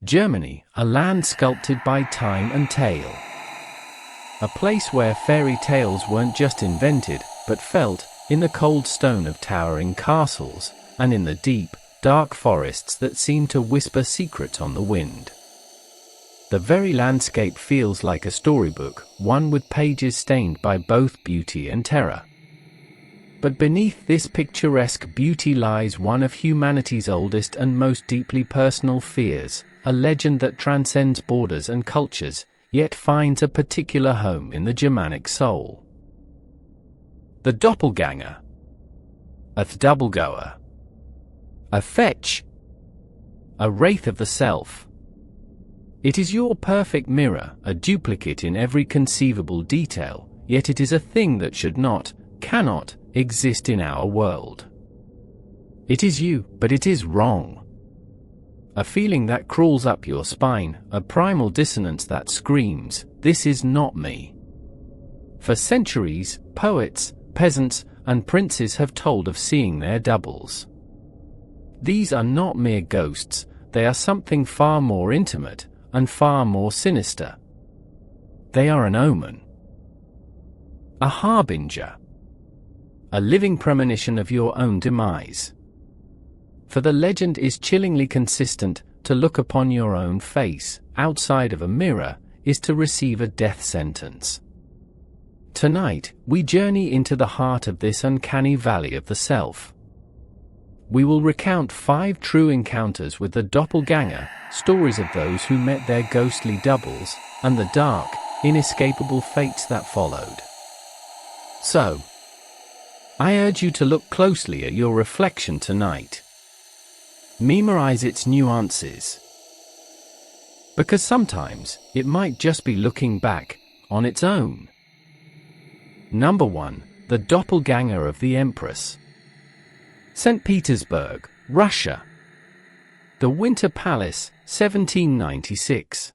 Germany, a land sculpted by time and tale. A place where fairy tales weren't just invented, but felt, in the cold stone of towering castles, and in the deep, dark forests that seem to whisper secrets on the wind. The very landscape feels like a storybook, one with pages stained by both beauty and terror. But beneath this picturesque beauty lies one of humanity's oldest and most deeply personal fears, a legend that transcends borders and cultures, yet finds a particular home in the Germanic soul. The Doppelganger. A Doppelganger. A fetch. A wraith of the self. It is your perfect mirror, a duplicate in every conceivable detail, yet it is a thing that should not, cannot, exist in our world. It is you, but it is wrong. A feeling that crawls up your spine, a primal dissonance that screams, "This is not me." For centuries, poets, peasants, and princes have told of seeing their doubles. These are not mere ghosts, they are something far more intimate, and far more sinister. They are an omen. A harbinger. A living premonition of your own demise. For the legend is chillingly consistent: to look upon your own face, outside of a mirror, is to receive a death sentence. Tonight, we journey into the heart of this uncanny valley of the self. We will recount 5 true encounters with the Doppelganger, stories of those who met their ghostly doubles, and the dark, inescapable fates that followed. So, I urge you to look closely at your reflection tonight. Memorize its nuances. Because sometimes, it might just be looking back, on its own. Number 1. The Doppelganger of the Empress. St. Petersburg, Russia. The Winter Palace, 1796.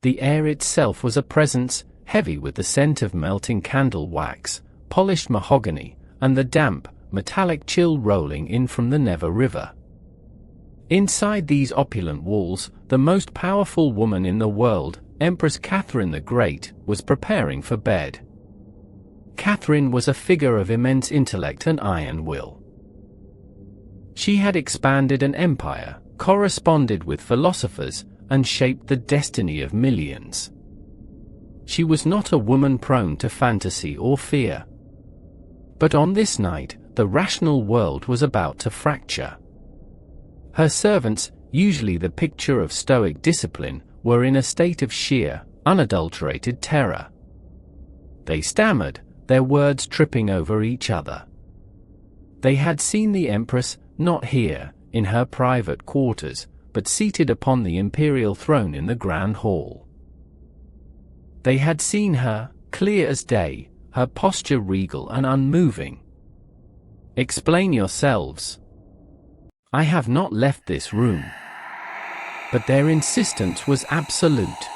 The air itself was a presence, heavy with the scent of melting candle wax, polished mahogany, and the damp, metallic chill rolling in from the Neva River. Inside these opulent walls, the most powerful woman in the world, Empress Catherine the Great, was preparing for bed. Catherine was a figure of immense intellect and iron will. She had expanded an empire, corresponded with philosophers, and shaped the destiny of millions. She was not a woman prone to fantasy or fear. But on this night, the rational world was about to fracture. Her servants, usually the picture of stoic discipline, were in a state of sheer, unadulterated terror. They stammered, their words tripping over each other. They had seen the Empress, not here, in her private quarters, but seated upon the imperial throne in the Grand Hall. They had seen her, clear as day, her posture regal and unmoving. "Explain yourselves. I have not left this room." But their insistence was absolute.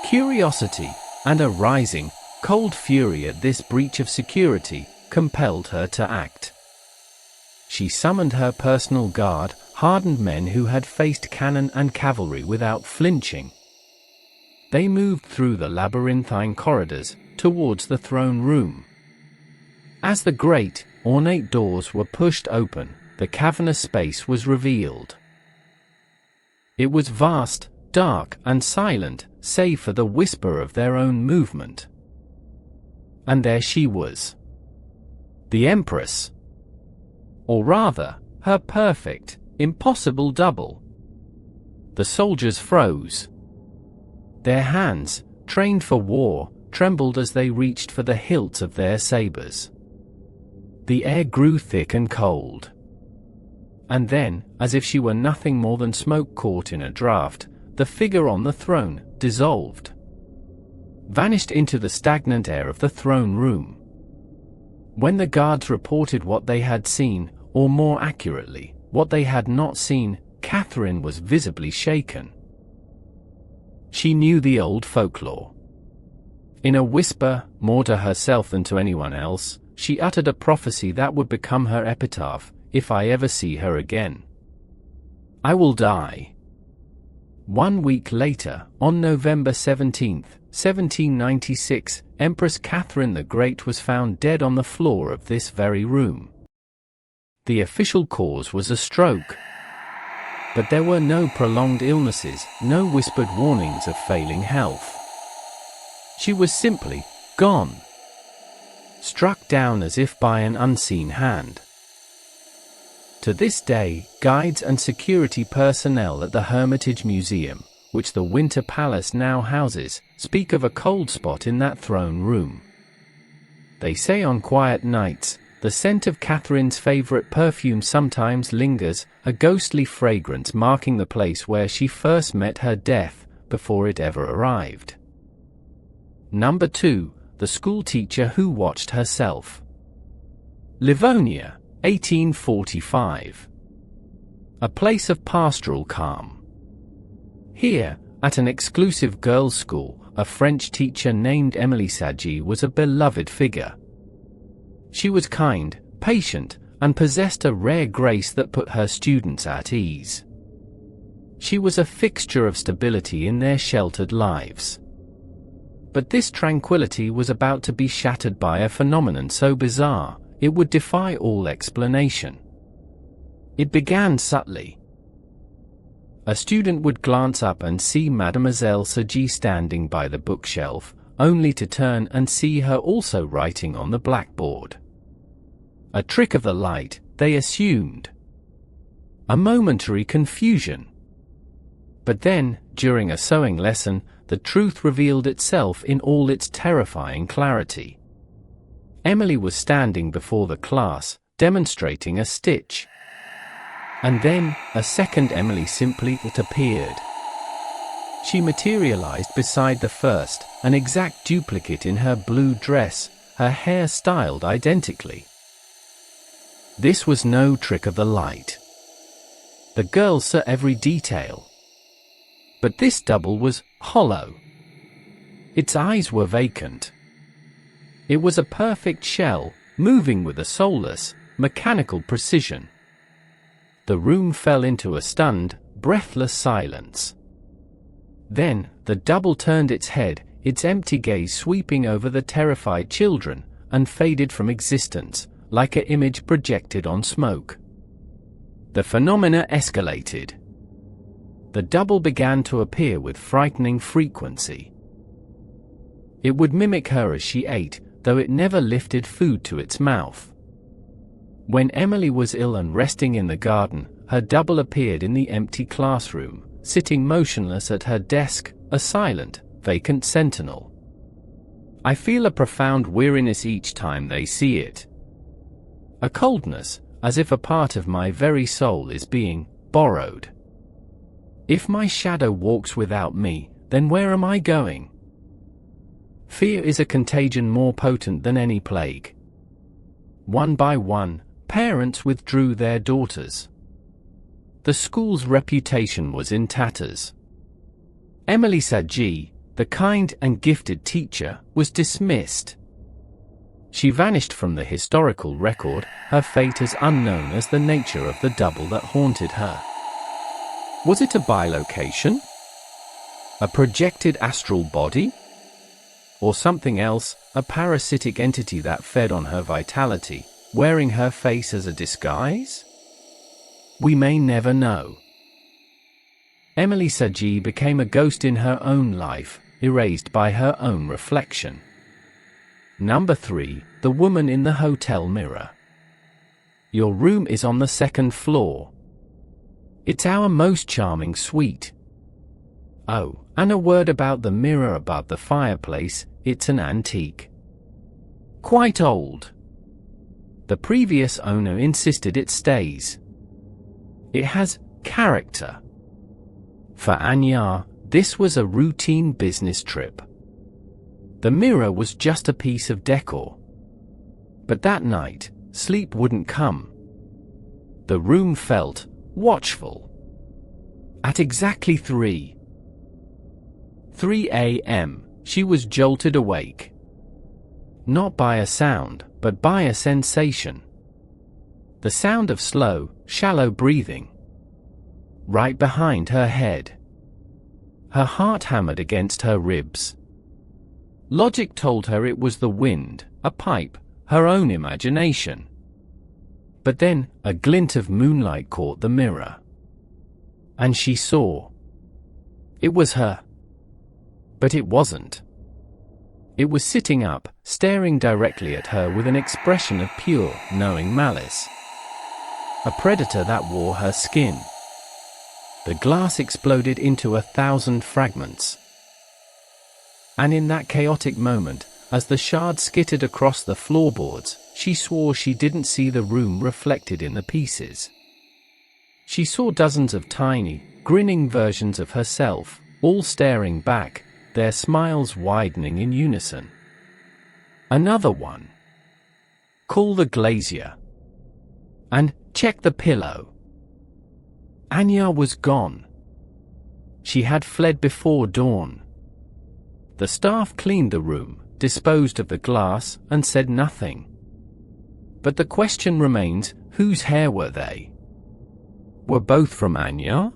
Curiosity, and a rising, cold fury at this breach of security, compelled her to act. She summoned her personal guard, hardened men who had faced cannon and cavalry without flinching. They moved through the labyrinthine corridors, towards the throne room. As the great, ornate doors were pushed open, the cavernous space was revealed. It was vast, dark, and silent, save for the whisper of their own movement. And there she was. The Empress. Or rather, her perfect, impossible double. The soldiers froze. Their hands, trained for war, trembled as they reached for the hilts of their sabers. The air grew thick and cold. And then, as if she were nothing more than smoke caught in a draught, the figure on the throne dissolved. Vanished into the stagnant air of the throne room. When the guards reported what they had seen, or more accurately, what they had not seen, Catherine was visibly shaken. She knew the old folklore. In a whisper, more to herself than to anyone else, she uttered a prophecy that would become her epitaph: "If I ever see her again, I will die." 1 week later, on November 17, 1796, Empress Catherine the Great was found dead on the floor of this very room. The official cause was a stroke. But there were no prolonged illnesses, no whispered warnings of failing health. She was simply gone. Struck down as if by an unseen hand. To this day, guides and security personnel at the Hermitage Museum, which the Winter Palace now houses, speak of a cold spot in that throne room. They say on quiet nights, the scent of Catherine's favorite perfume sometimes lingers, a ghostly fragrance marking the place where she first met her death, before it ever arrived. Number 2. The schoolteacher who watched herself. Livonia, 1845. A place of pastoral calm. Here, at an exclusive girls' school, a French teacher named Émilie Sagy was a beloved figure. She was kind, patient, and possessed a rare grace that put her students at ease. She was a fixture of stability in their sheltered lives. But this tranquility was about to be shattered by a phenomenon so bizarre, it would defy all explanation. It began subtly. A student would glance up and see Mademoiselle Sagy standing by the bookshelf, only to turn and see her also writing on the blackboard. A trick of the light, they assumed. A momentary confusion. But then, during a sewing lesson, the truth revealed itself in all its terrifying clarity. Emily was standing before the class, demonstrating a stitch. And then, a second Emily simply appeared. She materialized beside the first, an exact duplicate in her blue dress, her hair styled identically. This was no trick of the light. The girl saw every detail. But this double was hollow. Its eyes were vacant. It was a perfect shell, moving with a soulless, mechanical precision. The room fell into a stunned, breathless silence. Then, the double turned its head, its empty gaze sweeping over the terrified children, and faded from existence, like an image projected on smoke. The phenomena escalated. The double began to appear with frightening frequency. It would mimic her as she ate, though it never lifted food to its mouth. When Emily was ill and resting in the garden, her double appeared in the empty classroom, sitting motionless at her desk, a silent, vacant sentinel. I feel a profound weariness each time they see it. A coldness, as if a part of my very soul is being borrowed. If my shadow walks without me, then where am I going? Fear is a contagion more potent than any plague. One by one, parents withdrew their daughters. The school's reputation was in tatters. Émilie Sagy, the kind and gifted teacher, was dismissed. She vanished from the historical record, her fate as unknown as the nature of the double that haunted her. Was it a bilocation? A projected astral body? Or something else, a parasitic entity that fed on her vitality, wearing her face as a disguise? We may never know. Émilie Sagy became a ghost in her own life, erased by her own reflection. Number 3. The woman in the hotel mirror. Your room is on the 2nd floor. It's our most charming suite. Oh, and a word about the mirror above the fireplace, it's an antique. Quite old. The previous owner insisted it stays. It has character. For Anya, this was a routine business trip. The mirror was just a piece of decor. But that night, sleep wouldn't come. The room felt watchful. At exactly 3 a.m., she was jolted awake. Not by a sound, but by a sensation. The sound of slow, shallow breathing. Right behind her head. Her heart hammered against her ribs. Logic told her it was the wind, a pipe, her own imagination. But then, a glint of moonlight caught the mirror. And she saw. It was her. But it wasn't. It was sitting up, staring directly at her with an expression of pure, knowing malice. A predator that wore her skin. The glass exploded into 1,000 fragments. And in that chaotic moment, as the shards skittered across the floorboards, she swore she didn't see the room reflected in the pieces. She saw dozens of tiny, grinning versions of herself, all staring back, their smiles widening in unison. Another one. Call the glazier. And check the pillow. Anya was gone. She had fled before dawn. The staff cleaned the room, disposed of the glass, and said nothing. But the question remains, whose hair were they? Were both from Anya?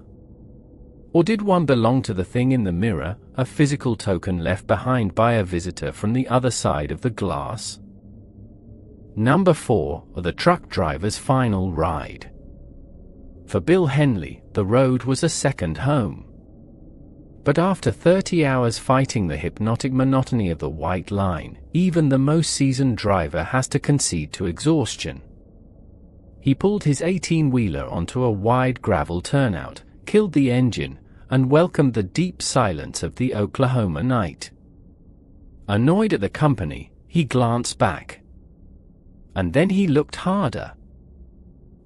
Or did one belong to the thing in the mirror, a physical token left behind by a visitor from the other side of the glass? Number 4, the truck driver's final ride. For Bill Henley, the road was a second home. But after 30 hours fighting the hypnotic monotony of the white line, even the most seasoned driver has to concede to exhaustion. He pulled his 18-wheeler onto a wide gravel turnout, killed the engine, and welcomed the deep silence of the Oklahoma night. Annoyed at the company, he glanced back. And then he looked harder.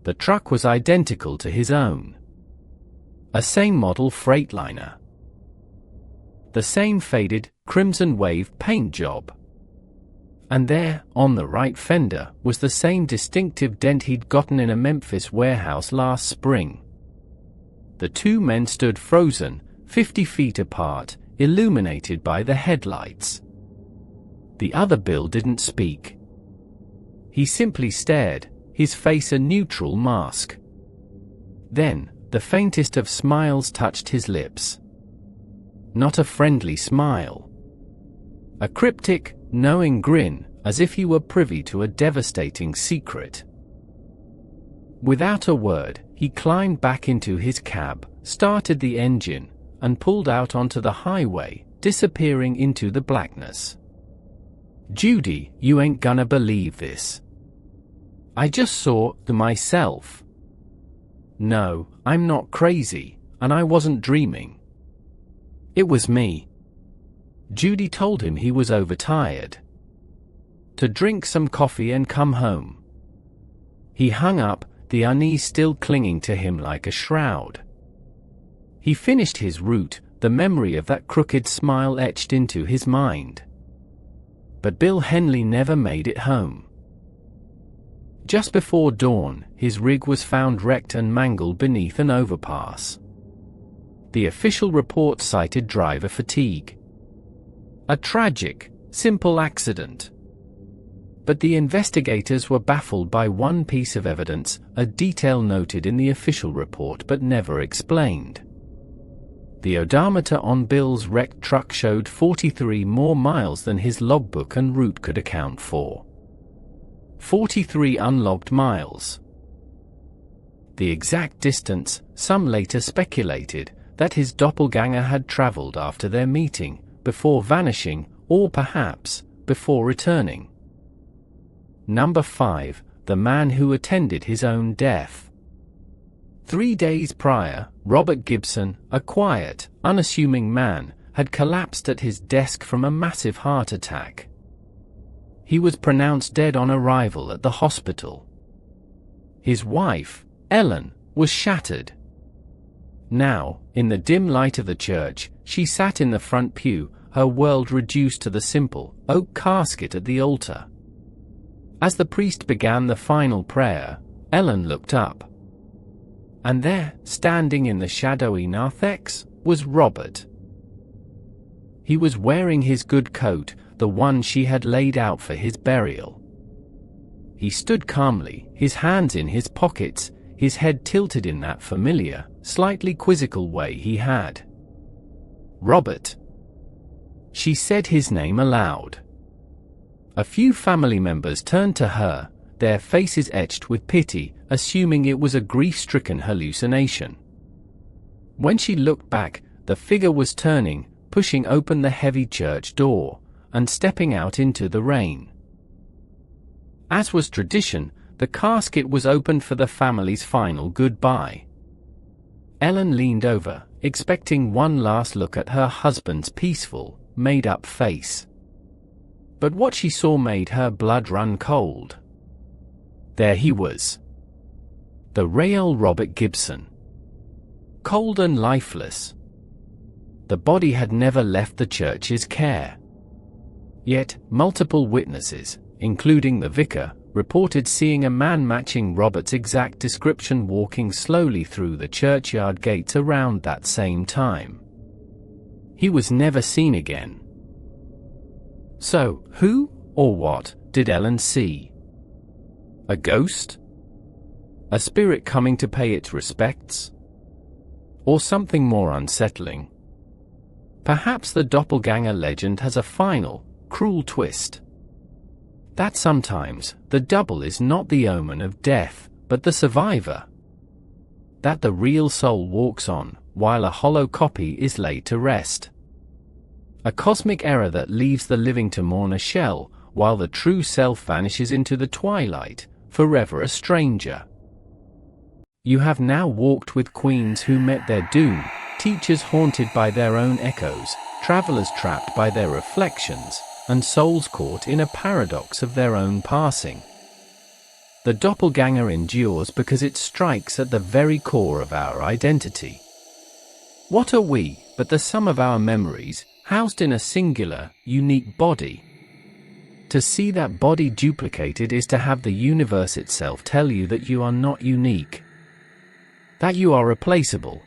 The truck was identical to his own. A same model Freightliner. The same faded, crimson wave paint job. And there, on the right fender, was the same distinctive dent he'd gotten in a Memphis warehouse last spring. The two men stood frozen, 50 feet apart, illuminated by the headlights. The other Bill didn't speak. He simply stared, his face a neutral mask. Then, the faintest of smiles touched his lips. Not a friendly smile. A cryptic, knowing grin, as if he were privy to a devastating secret. Without a word, he climbed back into his cab, started the engine, and pulled out onto the highway, disappearing into the blackness. "Judy, you ain't gonna believe this. I just saw myself. No, I'm not crazy, and I wasn't dreaming. It was me." Judy told him he was overtired. To drink some coffee and come home. He hung up, the unease still clinging to him like a shroud. He finished his route, the memory of that crooked smile etched into his mind. But Bill Henley never made it home. Just before dawn, his rig was found wrecked and mangled beneath an overpass. The official report cited driver fatigue. A tragic, simple accident. But the investigators were baffled by one piece of evidence, a detail noted in the official report but never explained. The odometer on Bill's wrecked truck showed 43 more miles than his logbook and route could account for. 43 unlogged miles. The exact distance, some later speculated, that his doppelganger had traveled after their meeting, before vanishing, or perhaps, before returning. Number 5, the man who attended his own death. 3 days prior, Robert Gibson, a quiet, unassuming man, had collapsed at his desk from a massive heart attack. He was pronounced dead on arrival at the hospital. His wife, Ellen, was shattered. Now, in the dim light of the church, she sat in the front pew, her world reduced to the simple, oak casket at the altar. As the priest began the final prayer, Ellen looked up. And there, standing in the shadowy narthex, was Robert. He was wearing his good coat, the one she had laid out for his burial. He stood calmly, his hands in his pockets, his head tilted in that familiar, slightly quizzical way he had. Robert. She said his name aloud. A few family members turned to her, their faces etched with pity, assuming it was a grief-stricken hallucination. When she looked back, the figure was turning, pushing open the heavy church door, and stepping out into the rain. As was tradition, the casket was opened for the family's final goodbye. Ellen leaned over, expecting one last look at her husband's peaceful, made-up face. But what she saw made her blood run cold. There he was. The real Robert Gibson. Cold and lifeless. The body had never left the church's care. Yet, multiple witnesses, including the vicar, reported seeing a man matching Robert's exact description walking slowly through the churchyard gates around that same time. He was never seen again. So, who, or what, did Ellen see? A ghost? A spirit coming to pay its respects? Or something more unsettling? Perhaps the doppelganger legend has a final, cruel twist. That sometimes, the double is not the omen of death, but the survivor. That the real soul walks on, while a hollow copy is laid to rest. A cosmic error that leaves the living to mourn a shell, while the true self vanishes into the twilight, forever a stranger. You have now walked with queens who met their doom, teachers haunted by their own echoes, travelers trapped by their reflections, and souls caught in a paradox of their own passing. The doppelganger endures because it strikes at the very core of our identity. What are we, but the sum of our memories, housed in a singular, unique body? To see that body duplicated is to have the universe itself tell you that you are not unique. That you are replaceable.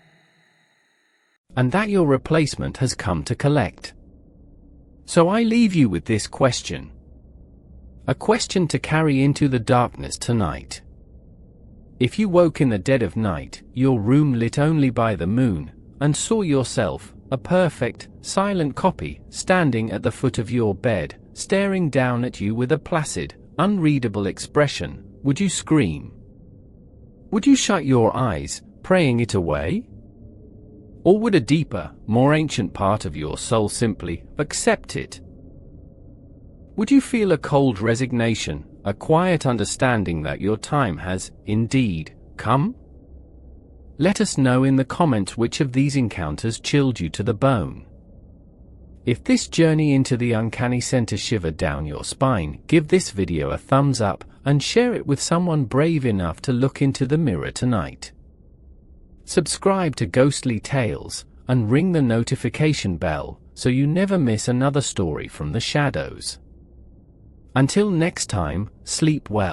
And that your replacement has come to collect. So I leave you with this question. A question to carry into the darkness tonight. If you woke in the dead of night, your room lit only by the moon, and saw yourself, a perfect, silent copy, standing at the foot of your bed, staring down at you with a placid, unreadable expression, would you scream? Would you shut your eyes, praying it away? Or would a deeper, more ancient part of your soul simply accept it? Would you feel a cold resignation, a quiet understanding that your time has, indeed, come? Let us know in the comments which of these encounters chilled you to the bone. If this journey into the uncanny sent a shiver down your spine, give this video a thumbs up and share it with someone brave enough to look into the mirror tonight. Subscribe to Ghostly Tales, and ring the notification bell, so you never miss another story from the shadows. Until next time, sleep well.